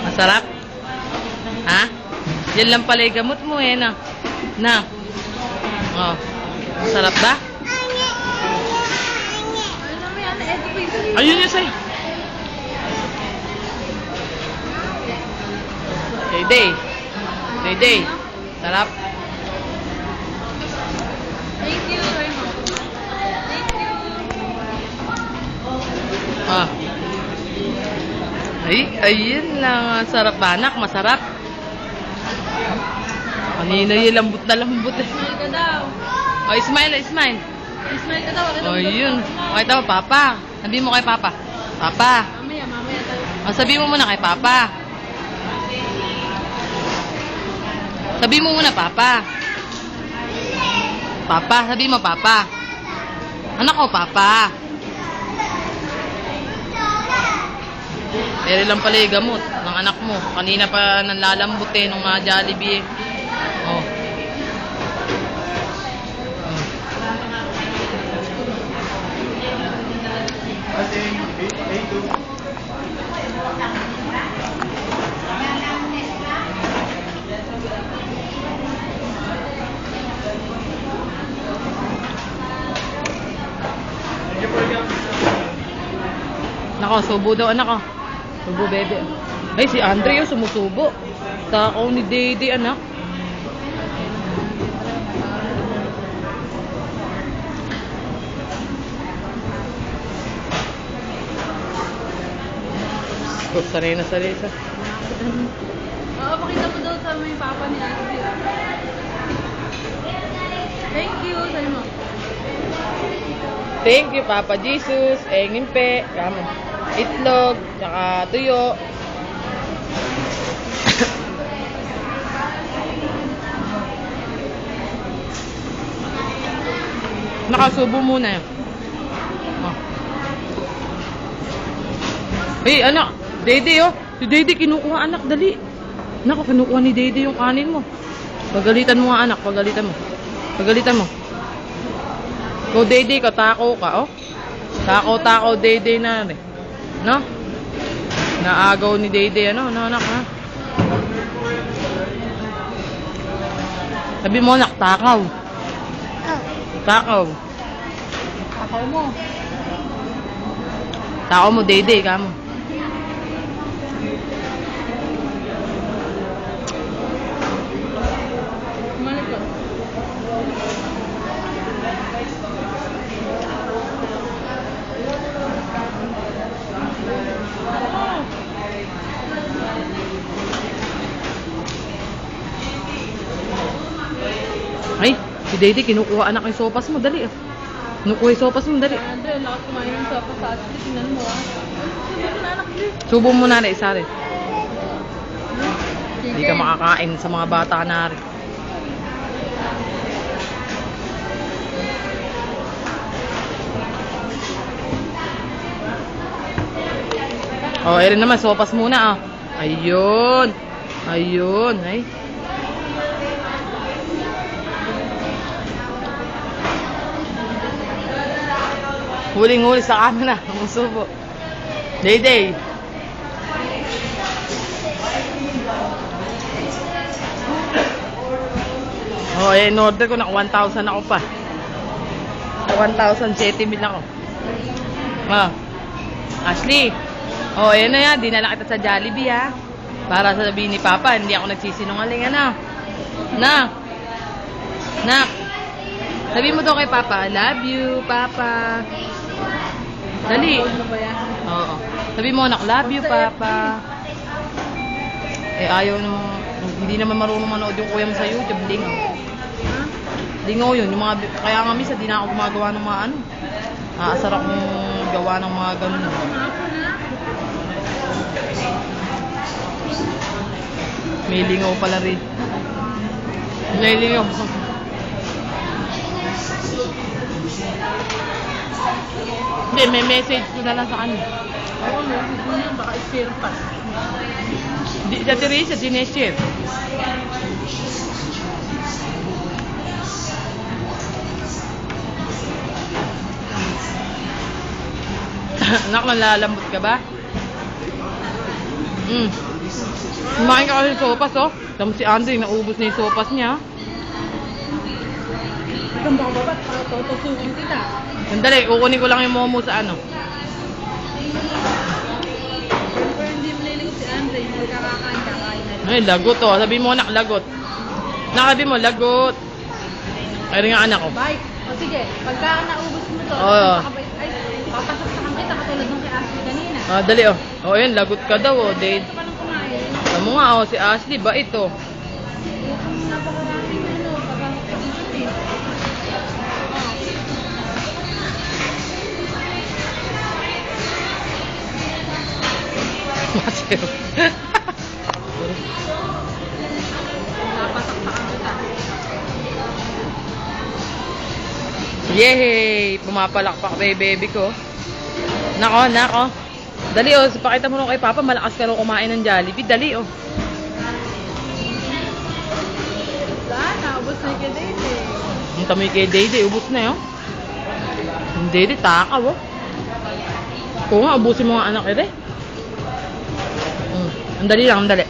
Masarap? Ha? Yan lang pala yung gamot mo eh, na. Na. Oh. Masarap ba? Ayun yun sa'yo. Day-day. Day-day. Sarap. Thank you very much. Thank you. Ah. Ay, ayun lang. Sarap ba, anak? Masarap. Kanina yung lambot na lambot eh. Smile ka daw. Oh, smile, smile. Smile ka daw. Oh, yun. Okay, tama, Papa. Sabi mo kay Papa. Papa. Mamaya tayo. Oh, sabi mo muna kay Papa. Sabi mo muna, Papa. Papa, sabi mo, Papa. Anak ko, Papa. Pero lang pala yung gamot ng anak mo. Kanina pa nanlalambot eh, nung Jollibee eh. Oh. Nako, subo daw anak ko. Subo, bebe. Ay, si Andre yung sumusubo. Takaw ni Dede, anak. Sanay na sanay siya. Oo, pakita mo daw sa may papa ni Ate. Thank you. Sabi mo. Thank you, Papa Jesus. Engimpe. Kamo. Itlog. Tsaka tuyo. Nakasubo muna. Oh. Hey, anak. Dede, oh. Si Dede kinukuha, anak. Dali. Naku, kinukuha ni Dede yung kanin mo. Pagalitan mo nga, anak. Pagalitan mo. Pagalitan mo. Go, Dede, katako ka, oh. Tako, Dede na rin. No? Naagaw ni Dede, ano, anak, ha? Sabi mo, anak, takaw. Takaw. Takaw mo. Takaw mo, Dede, kamo. Malik ka. Ay, si Dede, kinukuha anak yung sopas mo, dali, ah. Kinukuha yung sopas mo, dali. Andre, lakas kumain ng sopa sa atin. Tingnan mo, ah. Sabi ko na anak, please. Subo mo na rin, isa rin. Hindi ka Chicken. makakain sa mga bata na rin. Oh, Erin naman, sopas muna, ah. Ayun. Ayun, ay. Huling-huli sa camera, ang subo. Day-day. Oh, eh, in order ko, naka 1,000 ako pa. 1,007 mil ako. Ah. Ashley. Oh, ayan na yan. Dinala kita sa Jollibee, ha. Para sabihin ni Papa, hindi ako nagsisinungaling, ano. Na. Sabi mo daw kay Papa, I love you, Papa. Dali. Oo. Sabi mo, anak, love you, Papa. Eh, ayaw naman, hindi naman marunong manood yung kuya mo sa YouTube. Lingaw. Lingaw yun. Yung mga, kaya nga misa, di na ako gumagawa ng mga ano. Aasar akong gawa ng mga ganun. May lingaw pala rin. May lingaw. Hindi, may message ko na lang sa kanya. Oo, message mo yan. Baka i-share pa. Di, sa Teresa, sineshare. Anak, nalalambot ka ba? Kumain ka kasi ng sopas, oh. Tapos si Andre, naubos na yung sopas niya. Ikang baka babat, para tutusukin kita. Sandali, kukunin ko lang yung momo sa ano. Pero hindi maliling si Andre, magkakakain, kakain na rin. Ay, lagot, oh. Sabi mo, anak, lagot. Nakabi mo, lagot. Ay, rin nga anak ko. Bye. O sige, pagka naubos mo to, Oo. ay, papasok sa kita katulad ng kay Ashley kanina. Ah, dali, oh. Oh, yan, lagot ka daw, oh. Date. Ito ka nang kumain. Tama nga, oh. Si Ashley, bait, oh. Napakaraming pag-isip eh. Masew. Napasaksakan kita. Yay! Pumapalakpak pa yung baby ko. Nako, nako. Dali, oh. Pakita mo nung kay Papa, malakas ka rin kumain ng Jollibee. Dali, oh. Wala, naubos na yung kay Dede. Ang tamoy kay Dede, ubus na, oh. Yung Dede, takaw, oh. Oo nga, ubusin mo nga anak, eh. Ang dali lang, ang dali.